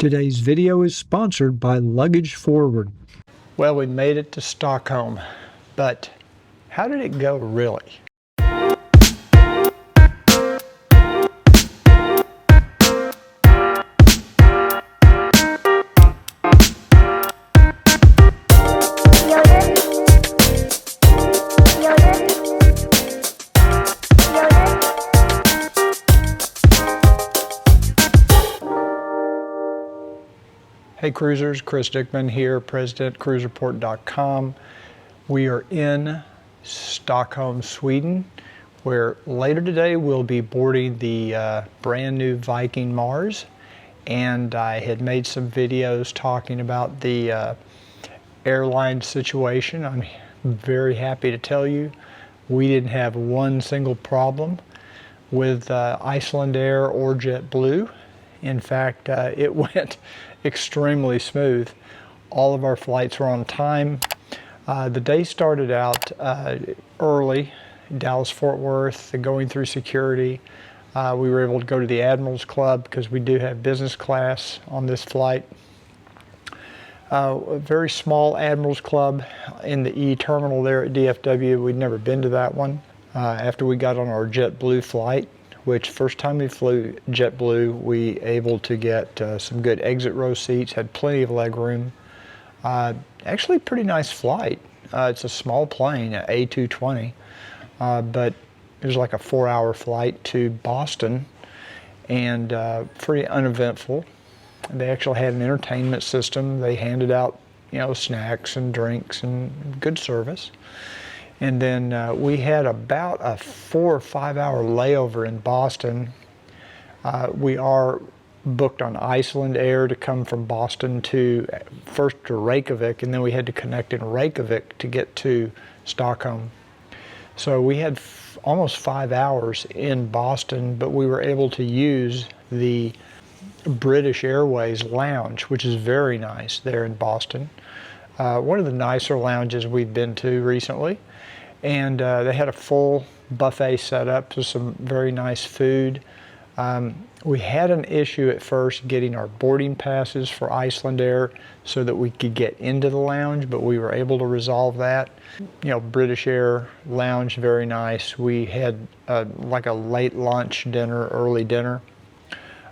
Today's video is sponsored by Luggage Forward. Well, we made it to Stockholm, but how did it go really? Hey cruisers, Chris Dickman here, President, CruiseReport.com. We are in Stockholm, Sweden, where later today we'll be boarding the brand new Viking Mars. And I had made some videos talking about the airline situation. I'm very happy to tell you we didn't have one single problem with Iceland Air or JetBlue. In fact, it went extremely smooth. All of our flights were on time. The day started out early, Dallas-Fort Worth, going through security. We were able to go to the Admirals Club because we do have business class on this flight. A very small Admirals Club in the E terminal there at DFW. We'd never been to that one. After we got on our JetBlue flight, which first time we flew JetBlue, we able to get some good exit row seats, had plenty of leg room. Actually pretty nice flight. It's a small plane, an A220, but it was like a 4-hour flight to Boston and pretty uneventful. They actually had an entertainment system. They handed out, snacks and drinks and good service. And then we had about a 4 or 5 hour layover in Boston. We are booked on Iceland Air to come from Boston first to Reykjavik, and then we had to connect in Reykjavik to get to Stockholm. So we had almost 5 hours in Boston, but we were able to use the British Airways lounge, which is very nice there in Boston. One of the nicer lounges we've been to recently. And they had a full buffet set up with some very nice food. We had an issue at first getting our boarding passes for Iceland Air so that we could get into the lounge, but we were able to resolve that. British Air lounge, very nice. We had like a late lunch dinner, early dinner.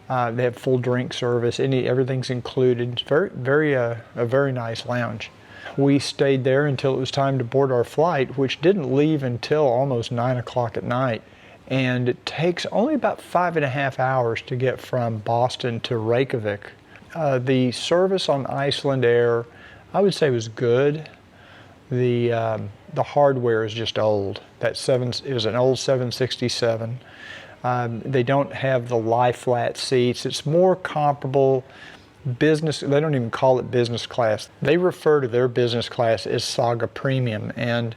They have full drink service. Everything's included. It's a very nice lounge. We stayed there until it was time to board our flight, which didn't leave until almost 9 o'clock at night. And it takes only about 5.5 hours to get from Boston to Reykjavik. The service on Iceland Air, I would say, was good. The hardware is just old. It was an old 767. They don't have the lie flat seats. It's more comparable. Business, they don't even call it business class. They refer to their business class as Saga Premium, and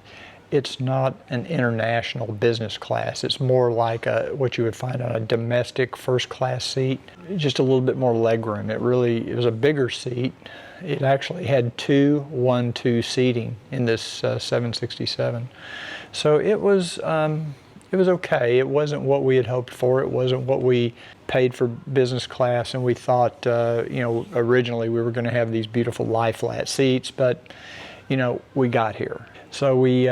it's not an international business class. It's more like what you would find on a domestic first class seat, just a little bit more leg room. It was a bigger seat. It actually had 2-1-2 seating in this 767. So it was okay. It wasn't what we had hoped for. It wasn't what we paid for business class, and we thought, originally we were going to have these beautiful lie flat seats, but, we got here. So we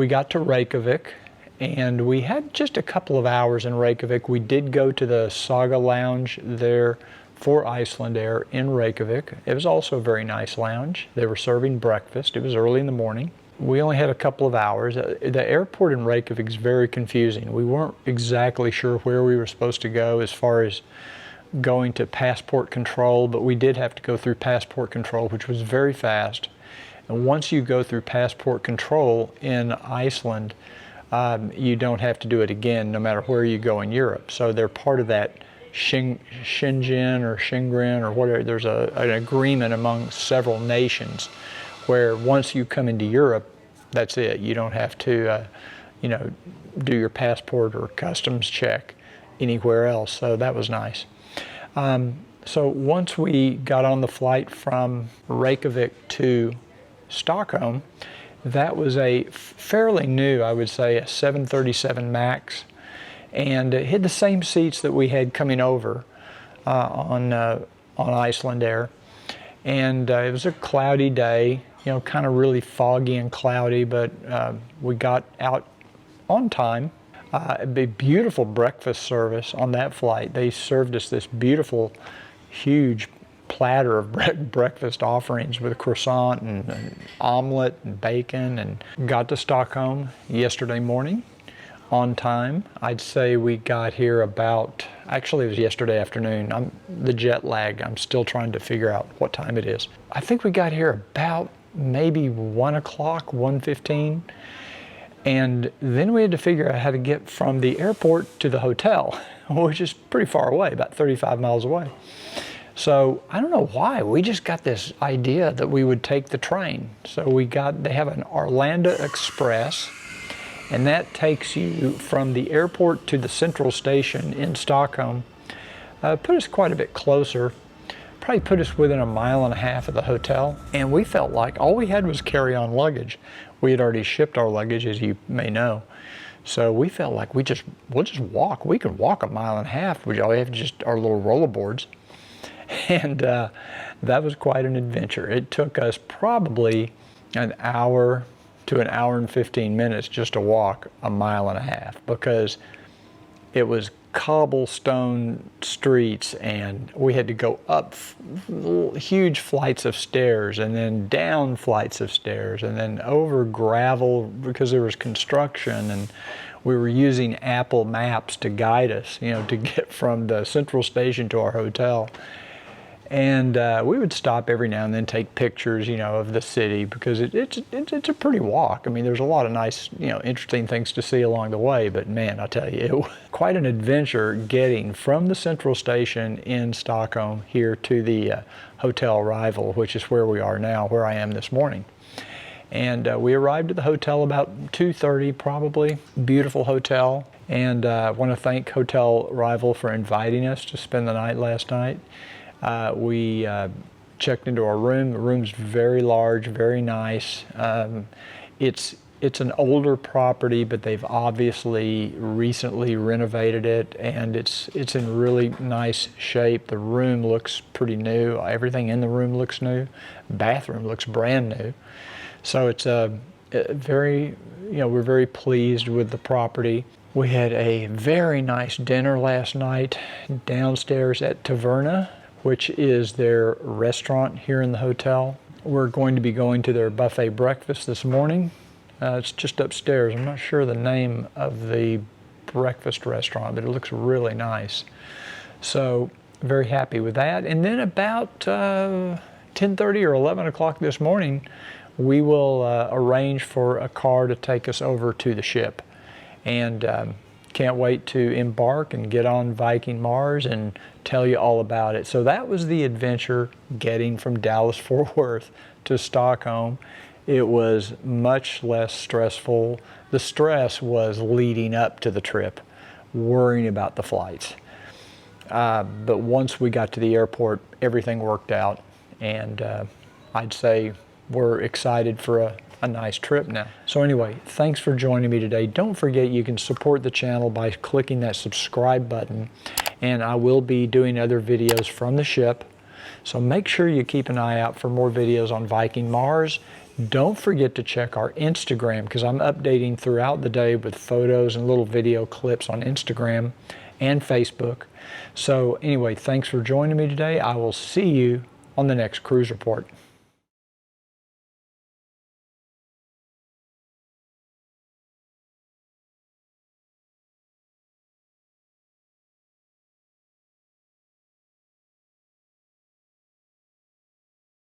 got to Reykjavik, and we had just a couple of hours in Reykjavik. We did go to the Saga Lounge there for Iceland Air in Reykjavik. It was also a very nice lounge. They were serving breakfast. It was early in the morning. We only had a couple of hours. The airport in Reykjavik is very confusing. We weren't exactly sure where we were supposed to go as far as going to passport control, but we did have to go through passport control, which was very fast. And once you go through passport control in Iceland, you don't have to do it again no matter where you go in Europe. So they're part of that Schengen or Schengen or whatever. There's an agreement among several nations where once you come into Europe, that's it. You don't have to, do your passport or customs check anywhere else. So that was nice. So once we got on the flight from Reykjavik to Stockholm, that was a fairly new, I would say, a 737 MAX. And it had the same seats that we had coming over on on Iceland there. And it was a cloudy day, kind of really foggy and cloudy, but we got out on time. A beautiful breakfast service on that flight. They served us this beautiful, huge platter of breakfast offerings with a croissant and an omelet and bacon, and got to Stockholm yesterday morning on time. I'd say we got here about, actually it was yesterday afternoon. The jet lag, I'm still trying to figure out what time it is. I think we got here about maybe 1 o'clock, 1:15. And then we had to figure out how to get from the airport to the hotel, which is pretty far away, about 35 miles away. So I don't know why, we just got this idea that we would take the train. So they have an Orlando Express, and that takes you from the airport to the central station in Stockholm. Put us quite a bit closer, probably put us within 1.5 miles of the hotel. And we felt like all we had was carry-on luggage. We had already shipped our luggage, as you may know. So we felt like we'll just walk. We could walk 1.5 miles. We all have just our little rollerboards. And that was quite an adventure. It took us probably an hour to 1 hour and 15 minutes just to walk 1.5 miles, because it was cobblestone streets, and we had to go up huge flights of stairs, and then down flights of stairs, and then over gravel because there was construction, and we were using Apple Maps to guide us, to get from the central station to our hotel. And we would stop every now and then, take pictures, of the city, because it's a pretty walk. I mean, there's a lot of nice, interesting things to see along the way. But man, I tell you, it was quite an adventure getting from the central station in Stockholm here to the hotel arrival, which is where we are now, where I am this morning. And we arrived at the hotel about 2:30 probably. Beautiful hotel. And I want to thank Hotel Arrival for inviting us to spend the night last night. We checked into our room. The room's very large, very nice. It's an older property, but they've obviously recently renovated it, and it's in really nice shape. The room looks pretty new. Everything in the room looks new. Bathroom looks brand new. So it's we're very pleased with the property. We had a very nice dinner last night downstairs at Taverna, which is their restaurant here in the hotel. We're going to be going to their buffet breakfast this morning. It's just upstairs. I'm not sure the name of the breakfast restaurant, but it looks really nice. So very happy with that. And then about 10:30 or 11 o'clock this morning, we will arrange for a car to take us over to the ship. And can't wait to embark and get on Viking Mars and tell you all about it. So that was the adventure, getting from Dallas-Fort Worth to Stockholm. It was much less stressful. The stress was leading up to the trip, worrying about the flights. But once we got to the airport, everything worked out, and I'd say we're excited for a nice trip now. So anyway, thanks for joining me today. Don't forget you can support the channel by clicking that subscribe button, and I will be doing other videos from the ship. So make sure you keep an eye out for more videos on Viking Mars. Don't forget to check our Instagram, because I'm updating throughout the day with photos and little video clips on Instagram and Facebook. So anyway, thanks for joining me today. I will see you on the next Cruise Report.